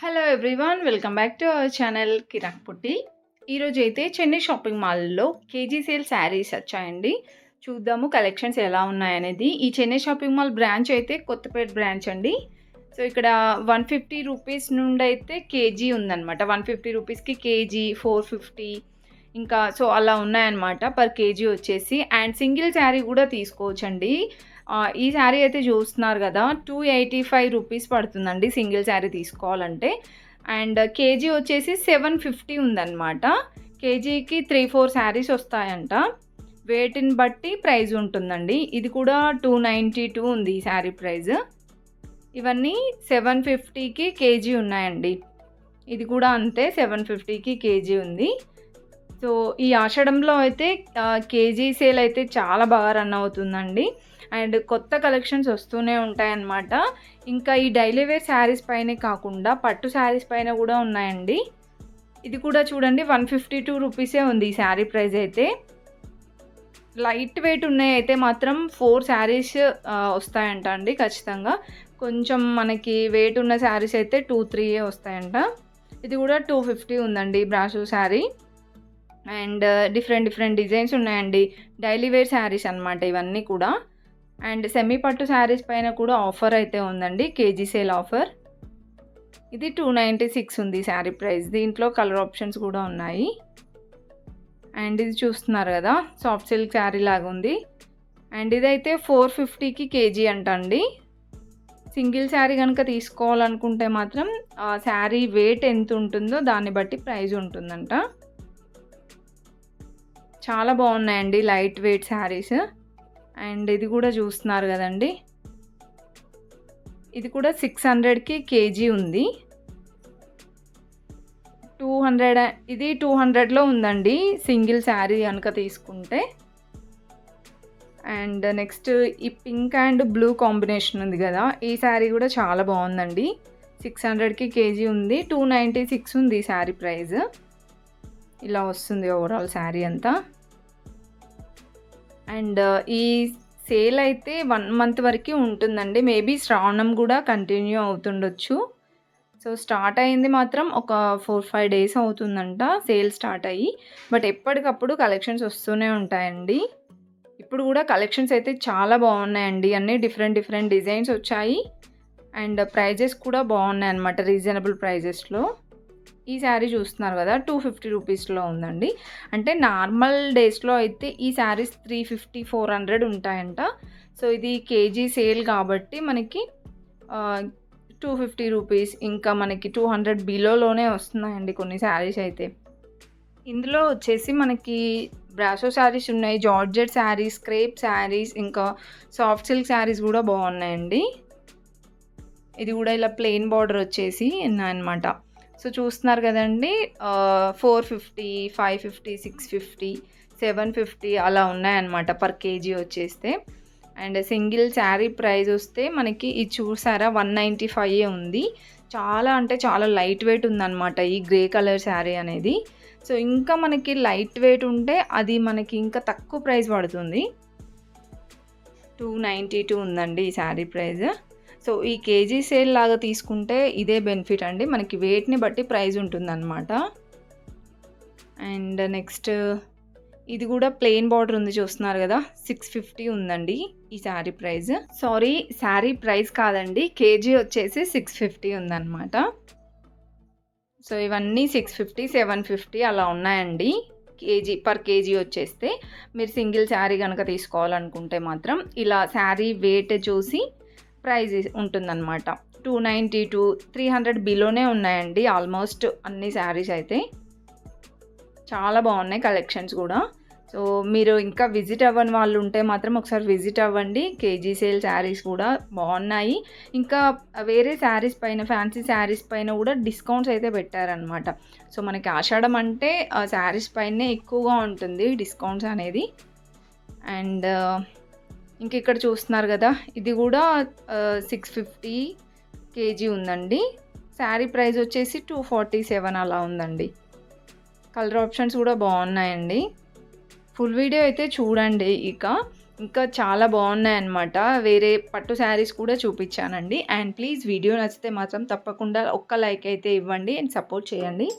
Hello everyone, welcome back to our channel Kiraak Putti. ఈరోజు అయితే Chennai shopping మాల్లో కేజీ సేల్ శారీస్ వచ్చాయండి. చూద్దాము కలెక్షన్స్ ఎలా ఉన్నాయనేది. ఈ చెన్నై షాపింగ్ మాల్ బ్రాంచ్ అయితే కొత్తపేట బ్రాంచ్ అండి. సో ఇక్కడ 150 రూపీస్ నుండి అయితే కేజీ ఉందన్నమాట. 150 రూపీస్కి కేజీ, 450 ఇంకా సో అలా ఉన్నాయన్నమాట పర్ కేజీ వచ్చేసి. అండ్ సింగిల్ శారీ కూడా తీసుకోవచ్చండి. ఈ శారీ అయితే చూస్తున్నారు కదా, 285 రూపీస్ పడుతుందండి సింగిల్ శారీ తీసుకోవాలంటే. అండ్ కేజీ వచ్చేసి 750 ఉందన్నమాట. కేజీకి 3-4 శారీస్ వస్తాయంట. వెయిట్ని బట్టి ప్రైస్ ఉంటుందండి. ఇది కూడా 292 ఉంది ఈ శారీ ప్రైస్. ఇవన్నీ 750కి కేజీ ఉన్నాయండి. ఇది కూడా అంతే, 750కి కేజీ ఉంది. సో ఈ ఆషాఢంలో అయితే కేజీ సేల్ అయితే చాలా బాగా రన్ అవుతుందండి. అండ్ కొత్త కలెక్షన్స్ వస్తూనే ఉంటాయన్నమాట. ఇంకా ఈ డైలీ వేర్ శారీస్ పైనే కాకుండా పట్టు శారీస్ పైన కూడా ఉన్నాయండి. ఇది కూడా చూడండి, 152 రూపీసే ఉంది ఈ శారీ ప్రైస్ అయితే. లైట్ వెయిట్ ఉన్నాయి అయితే మాత్రం 4 శారీస్ వస్తాయంట అండి ఖచ్చితంగా. కొంచెం మనకి వెయిట్ ఉన్న శారీస్ అయితే 2-3 వస్తాయంట. ఇది కూడా 250 ఉందండి brasso sari. And different designs ఉన్నాయండి. డైలీ వేర్ శారీస్ అనమాట ఇవన్నీ కూడా. అండ్ సెమీ పట్టు శారీస్ పైన కూడా ఆఫర్ అయితే ఉందండి, కేజీ సేల్ ఆఫర్. ఇది 296 ఉంది శారీ ప్రైస్. దీంట్లో కలర్ ఆప్షన్స్ కూడా ఉన్నాయి. అండ్ ఇది చూస్తున్నారు కదా, సాఫ్ట్ సిల్క్ శారీ లాగా ఉంది. అండ్ ఇదైతే 450కి కేజీ అంటండి. సింగిల్ శారీ కనుక తీసుకోవాలనుకుంటే మాత్రం శారీ వెయిట్ ఎంత ఉంటుందో దాన్ని బట్టి ప్రైస్ ఉంటుందంట. చాలా బాగున్నాయండి లైట్ వెయిట్ శారీస్. అండ్ ఇది కూడా చూస్తున్నారు కదండి, ఇది కూడా 600కి కేజీ ఉంది. 200 ఇది 200లో ఉందండి సింగిల్ శారీ కనుక తీసుకుంటే. అండ్ నెక్స్ట్ ఈ పింక్ అండ్ బ్లూ కాంబినేషన్ ఉంది కదా, ఈ శారీ కూడా చాలా బాగుందండి. 600కి కేజీ ఉంది. 296 ఉంది ఈ శారీ ప్రైస్. ఇలా వస్తుంది ఓవరాల్ శారీ అంతా. అండ్ ఈ సేల్ అయితే 1 మంత్ వరకు ఉంటుందండి. మేబీ శ్రావణం కూడా కంటిన్యూ అవుతుండొచ్చు. సో స్టార్ట్ అయింది మాత్రం ఒక 4-5 డేస్ అవుతుందంట సేల్ స్టార్ట్ అయ్యి. బట్ ఎప్పటికప్పుడు కలెక్షన్స్ వస్తూనే ఉంటాయండి. ఇప్పుడు కూడా కలెక్షన్స్ అయితే చాలా బాగున్నాయండి. అన్నీ డిఫరెంట్ డిజైన్స్ వచ్చాయి. అండ్ ప్రైజెస్ కూడా బాగున్నాయి అన్నమాట, రీజనబుల్ ప్రైజెస్లో. ఈ శారీ చూస్తున్నారు కదా, 250 రూపీస్లో ఉందండి. అంటే నార్మల్ డేస్లో అయితే ఈ శారీస్ 350-400 ఉంటాయంట. సో ఇది కేజీ సేల్ కాబట్టి మనకి 250 రూపీస్, ఇంకా మనకి 200 బిలోలోనే వస్తున్నాయండి కొన్ని శారీస్ అయితే. ఇందులో వచ్చేసి మనకి బ్రాసో శారీస్ ఉన్నాయి, జార్జెట్ శారీస్, క్రేప్ శారీస్, ఇంకా సాఫ్ట్ సిల్క్ శారీస్ కూడా బాగున్నాయండి. ఇది కూడా ఇలా ప్లెయిన్ బార్డర్ వచ్చేసి ఉన్నాయన్నమాట. సో చూస్తున్నారు కదండి, 450, 550, 650, 750 అలా ఉన్నాయన్నమాట పర్ కేజీ వచ్చేస్తే. అండ్ సింగిల్ శారీ ప్రైస్ వస్తే మనకి ఇది చూసారా 195 ఉంది. చాలా అంటే చాలా లైట్ వెయిట్ ఉందన్నమాట ఈ గ్రే కలర్ శారీ అనేది. సో ఇంకా మనకి లైట్ వెయిట్ ఉంటే అది మనకి ఇంకా తక్కువ ప్రైస్ పడుతుంది. 292 ఉందండి ఈ శారీ ప్రైస్. సో ఈ కేజీ సేల్ లాగా తీసుకుంటే ఇదే బెనిఫిట్ అండి, మనకి వెయిట్ని బట్టి ప్రైస్ ఉంటుందన్నమాట. అండ్ నెక్స్ట్ ఇది కూడా ప్లెయిన్ బార్డర్ ఉంది చూస్తున్నారు కదా, 650 ఉందండి ఈ sari price. Sorry, sari price కాదండి, కేజీ వచ్చేసి 650 ఉందన్నమాట. సో ఇవన్నీ 650, 750 అలా ఉన్నాయండి కేజీ పర్ కేజీ వచ్చేస్తే. మీరు సింగిల్ శారీ కనుక తీసుకోవాలనుకుంటే మాత్రం ఇలా శారీ వెయిట్ చూసి ప్రైజ్ ఉంటుందన్నమాట. 292, 300 బిలోనే ఉన్నాయండి ఆల్మోస్ట్ అన్ని శారీస్ అయితే. చాలా బాగున్నాయి కలెక్షన్స్ కూడా. సో మీరు ఇంకా విజిట్ అవ్వని వాళ్ళు ఉంటే మాత్రం ఒకసారి విజిట్ అవ్వండి. కేజీ సేల్ శారీస్ కూడా బాగున్నాయి. ఇంకా వేరే శారీస్ పైన, ఫ్యాన్సీ శారీస్ పైన కూడా డిస్కౌంట్స్ అయితే పెట్టారనమాట. సో మనకి ఆషాఢం అంటే శారీస్ పైనే ఎక్కువగా ఉంటుంది డిస్కౌంట్స్ అనేది. అండ్ ఇంక ఇక్కడ చూస్తున్నారు కదా, ఇది కూడా 650 కేజీ ఉందండి. శారీ ప్రైస్ వచ్చేసి 247 అలా ఉందండి. కలర్ ఆప్షన్స్ కూడా బాగున్నాయండి. ఫుల్ వీడియో అయితే చూడండి. ఇక ఇంకా చాలా బాగున్నాయన్నమాట. వేరే పట్టు శారీస్ కూడా చూపించానండి. అండ్ ప్లీజ్ వీడియో నచ్చితే మాత్రం తప్పకుండా ఒక్క లైక్ అయితే ఇవ్వండి అండ్ సపోర్ట్ చేయండి.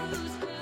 who's crazy.